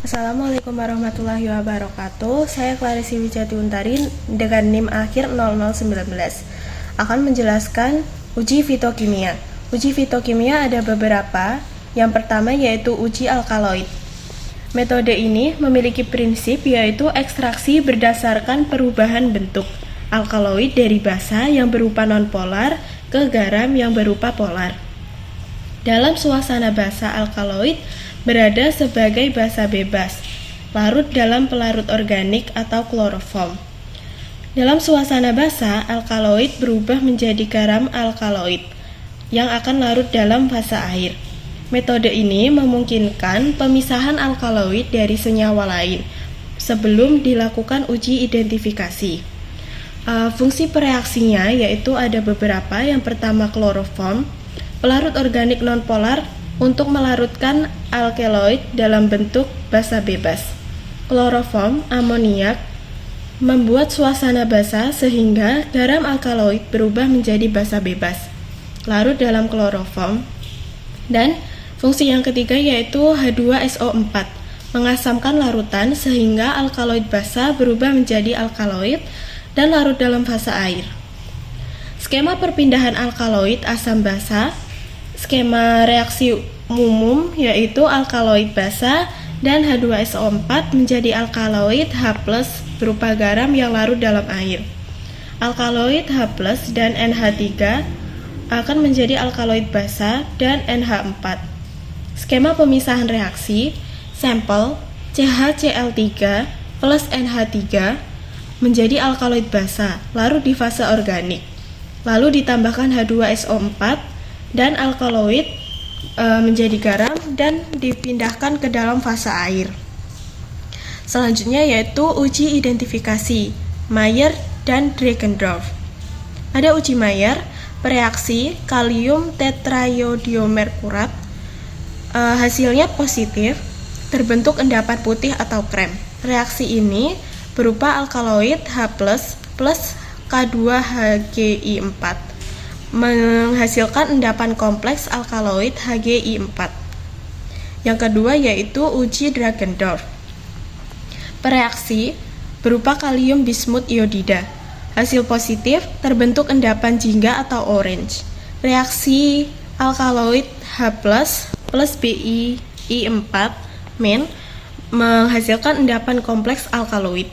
Assalamualaikum warahmatullahi wabarakatuh. Saya Clarisi Wijati Untarin dengan NIM akhir 0019 akan menjelaskan uji fitokimia. Uji fitokimia ada beberapa. Yang pertama yaitu uji alkaloid. Metode ini memiliki prinsip yaitu ekstraksi berdasarkan perubahan bentuk alkaloid dari basa yang berupa nonpolar ke garam yang berupa polar. Dalam suasana basa, alkaloid berada sebagai basa bebas, larut dalam pelarut organik atau kloroform. Dalam suasana basa, alkaloid berubah menjadi garam alkaloid yang akan larut dalam fasa air. Metode ini memungkinkan pemisahan alkaloid dari senyawa lain sebelum dilakukan uji identifikasi. Fungsi pereaksinya yaitu ada beberapa. Yang pertama, kloroform, pelarut organik nonpolar untuk melarutkan alkaloid dalam bentuk basa bebas. Kloroform, amoniak, membuat suasana basa sehingga garam alkaloid berubah menjadi basa bebas, larut dalam kloroform. Dan fungsi yang ketiga yaitu H2SO4, mengasamkan larutan sehingga alkaloid basa berubah menjadi alkaloid dan larut dalam fasa air. Skema perpindahan alkaloid asam basa. Skema reaksi umum yaitu alkaloid basa dan H2SO4 menjadi alkaloid H+ berupa garam yang larut dalam air. Alkaloid H+ dan NH3 akan menjadi alkaloid basa dan NH4. Skema pemisahan reaksi, sampel CHCl3 plus NH3 menjadi alkaloid basa, larut di fase organik. Lalu ditambahkan H2SO4 dan alkaloid menjadi garam dan dipindahkan ke dalam fase air. Selanjutnya yaitu uji identifikasi Mayer dan Dragendorf. Ada uji Mayer, bereaksi kalium tetraiodiomerkurat. Hasilnya positif, terbentuk endapan putih atau krem. Reaksi ini berupa alkaloid H+ plus K2HGI4 menghasilkan endapan kompleks alkaloid HGI4. Yang kedua yaitu uji Dragendorf. Pereaksi berupa kalium bismut iodida. Hasil positif, terbentuk endapan jingga atau orange. Reaksi alkaloid H+ plus BiI4 men menghasilkan endapan kompleks alkaloid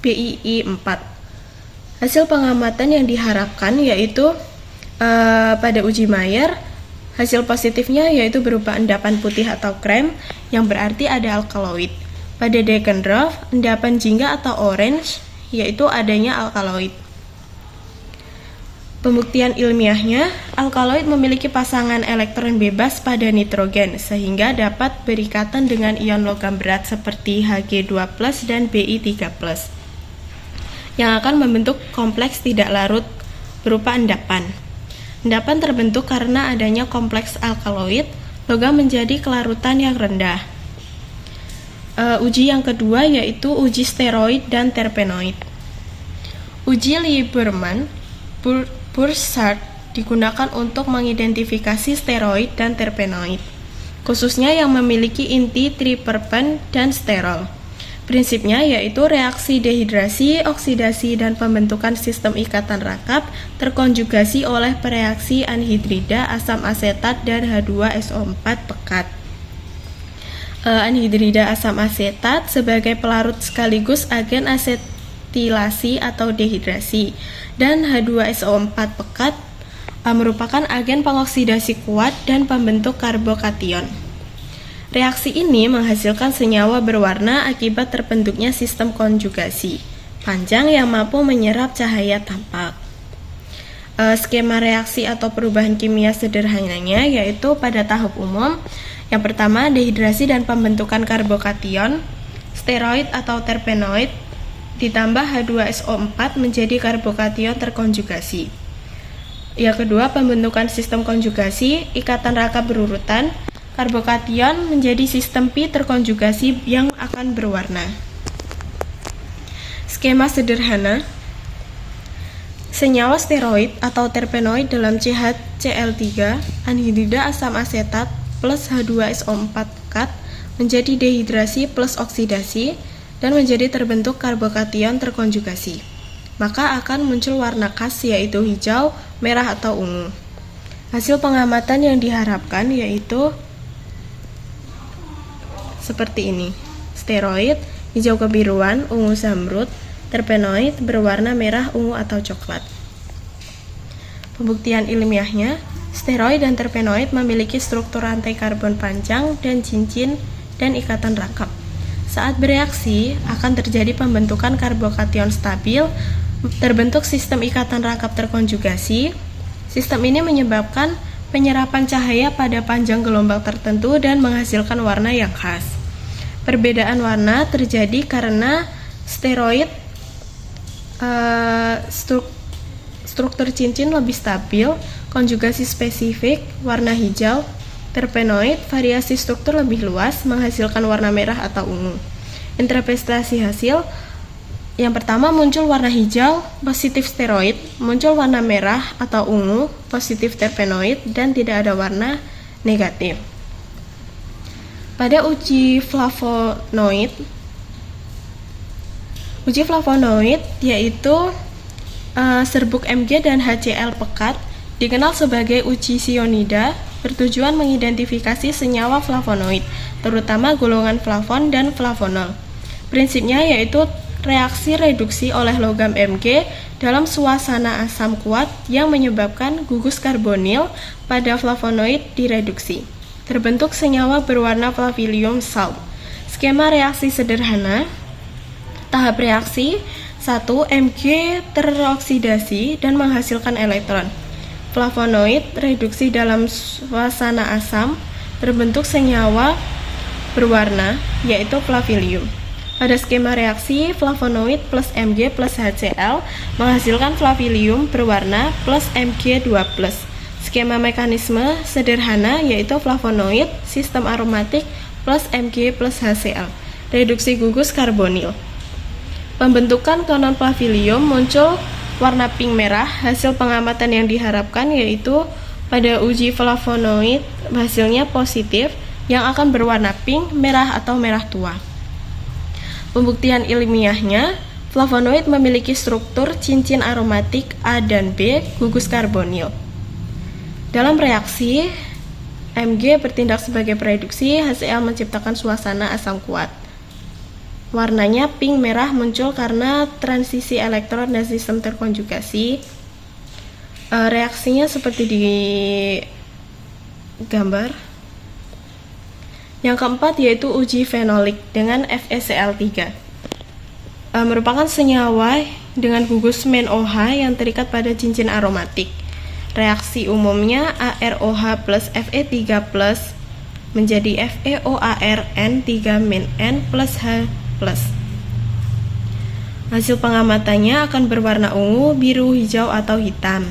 BiI4. Hasil pengamatan yang diharapkan yaitu pada uji Mayer, hasil positifnya yaitu berupa endapan putih atau krem yang berarti ada alkaloid. Pada Dragendorf, endapan jingga atau orange yaitu adanya alkaloid. Pembuktian ilmiahnya, alkaloid memiliki pasangan elektron bebas pada nitrogen sehingga dapat berikatan dengan ion logam berat seperti Hg2+ dan Bi3+ yang akan membentuk kompleks tidak larut berupa endapan. Endapan terbentuk karena adanya kompleks alkaloid, logam menjadi kelarutan yang rendah. Uji yang kedua yaitu uji steroid dan terpenoid. Uji Lieberman-Burchard digunakan untuk mengidentifikasi steroid dan terpenoid, khususnya yang memiliki inti triterpen dan sterol. Prinsipnya yaitu reaksi dehidrasi, oksidasi, dan pembentukan sistem ikatan rakap terkonjugasi oleh pereaksi anhidrida asam asetat dan H2SO4 pekat. Anhidrida asam asetat sebagai pelarut sekaligus agen asetilasi atau dehidrasi, dan H2SO4 pekat merupakan agen pengoksidasi kuat dan pembentuk karbokation. Reaksi ini menghasilkan senyawa berwarna akibat terbentuknya sistem konjugasi panjang yang mampu menyerap cahaya tampak. Skema reaksi atau perubahan kimia sederhananya yaitu pada tahap umum, yang pertama dehidrasi dan pembentukan karbokation, steroid atau terpenoid ditambah H2SO4 menjadi karbokation terkonjugasi. Yang kedua pembentukan sistem konjugasi, ikatan rakap berurutan, karbokation menjadi sistem pi terkonjugasi yang akan berwarna. Skema sederhana, senyawa steroid atau terpenoid dalam CHCl3 anhidrida asam asetat plus H2SO4 pekat menjadi dehidrasi plus oksidasi, dan menjadi terbentuk karbokation terkonjugasi. Maka akan muncul warna khas yaitu hijau, merah, atau ungu. Hasil pengamatan yang diharapkan yaitu seperti ini. Steroid, hijau kebiruan, ungu zamrud, terpenoid berwarna merah, ungu, atau coklat. Pembuktian ilmiahnya, steroid dan terpenoid memiliki struktur rantai karbon panjang dan cincin dan ikatan rangkap. Saat bereaksi, akan terjadi pembentukan karbokation stabil, terbentuk sistem ikatan rangkap terkonjugasi. Sistem ini menyebabkan penyerapan cahaya pada panjang gelombang tertentu dan menghasilkan warna yang khas. Perbedaan warna terjadi karena steroid struktur cincin lebih stabil, konjugasi spesifik, warna hijau. Terpenoid, variasi struktur lebih luas, menghasilkan warna merah atau ungu. Interpretasi hasil, yang pertama muncul warna hijau, positif steroid, muncul warna merah atau ungu, positif terpenoid, dan tidak ada warna negatif. Pada uji flavonoid yaitu serbuk Mg dan HCl pekat, dikenal sebagai uji sionida, bertujuan mengidentifikasi senyawa flavonoid, terutama golongan flavon dan flavonol. Prinsipnya yaitu reaksi reduksi oleh logam Mg dalam suasana asam kuat yang menyebabkan gugus karbonil pada flavonoid direduksi. Terbentuk senyawa berwarna flavilium salt. Skema reaksi sederhana. Tahap reaksi 1. Mg teroksidasi dan menghasilkan elektron. Flavonoid reduksi dalam suasana asam, terbentuk senyawa berwarna yaitu flavilium. Pada skema reaksi, flavonoid plus Mg plus HCl menghasilkan flavilium berwarna plus Mg2+. Skema mekanisme sederhana yaitu flavonoid, sistem aromatik plus Mg plus HCl. Reduksi gugus karbonil. Pembentukan non flavilium muncul warna pink merah. Hasil pengamatan yang diharapkan yaitu pada uji flavonoid hasilnya positif yang akan berwarna pink, merah, atau merah tua. Pembuktian ilmiahnya, flavonoid memiliki struktur cincin aromatik A dan B gugus karbonil. Dalam reaksi, Mg bertindak sebagai pereduksi, HCl menciptakan suasana asam kuat. Warnanya pink merah muncul karena transisi elektron dan sistem terkonjugasi. Reaksinya seperti di gambar. Yang keempat yaitu uji fenolik dengan FeCl3. Merupakan senyawa dengan gugus MnOH yang terikat pada cincin aromatik. Reaksi umumnya AROH plus Fe3 plus menjadi FeOArN3-N plus H+. Hasil pengamatannya akan berwarna ungu, biru, hijau, atau hitam.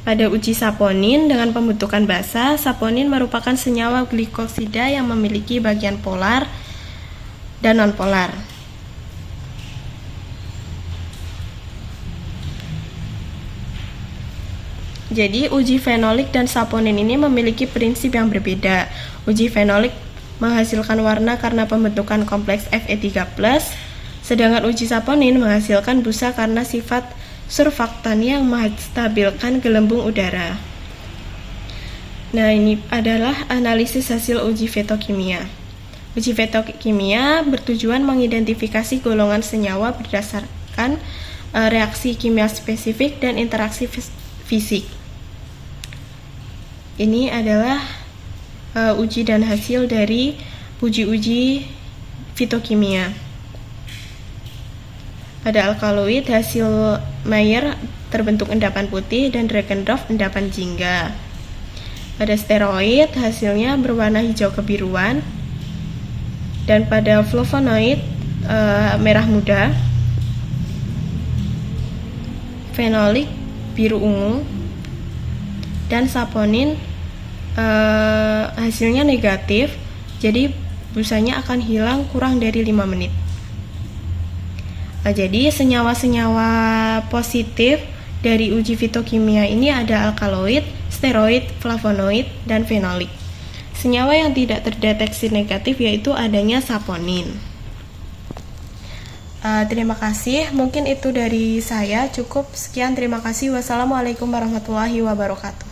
Pada uji saponin dengan pembentukan basa, saponin merupakan senyawa glikosida yang memiliki bagian polar dan nonpolar. Jadi, uji fenolik dan saponin ini memiliki prinsip yang berbeda. Uji fenolik menghasilkan warna karena pembentukan kompleks Fe3+, sedangkan uji saponin menghasilkan busa karena sifat surfaktan yang menstabilkan gelembung udara. Nah, ini adalah analisis hasil uji fitokimia. Uji fitokimia bertujuan mengidentifikasi golongan senyawa berdasarkan reaksi kimia spesifik dan interaksi fisik. Ini adalah uji dan hasil dari uji-uji fitokimia. Pada alkaloid, hasil Mayer terbentuk endapan putih dan Dragendorf endapan jingga. Pada steroid, hasilnya berwarna hijau kebiruan. Dan pada flavonoid, merah muda. Fenolik, biru ungu. Dan saponin, hasilnya negatif, jadi busanya akan hilang kurang dari 5 menit. Jadi senyawa-senyawa positif dari uji fitokimia ini ada alkaloid, steroid, flavonoid, dan fenolik. Senyawa yang tidak terdeteksi negatif yaitu adanya saponin. Terima kasih, mungkin itu dari saya, cukup sekian, terima kasih. Wassalamualaikum warahmatullahi wabarakatuh.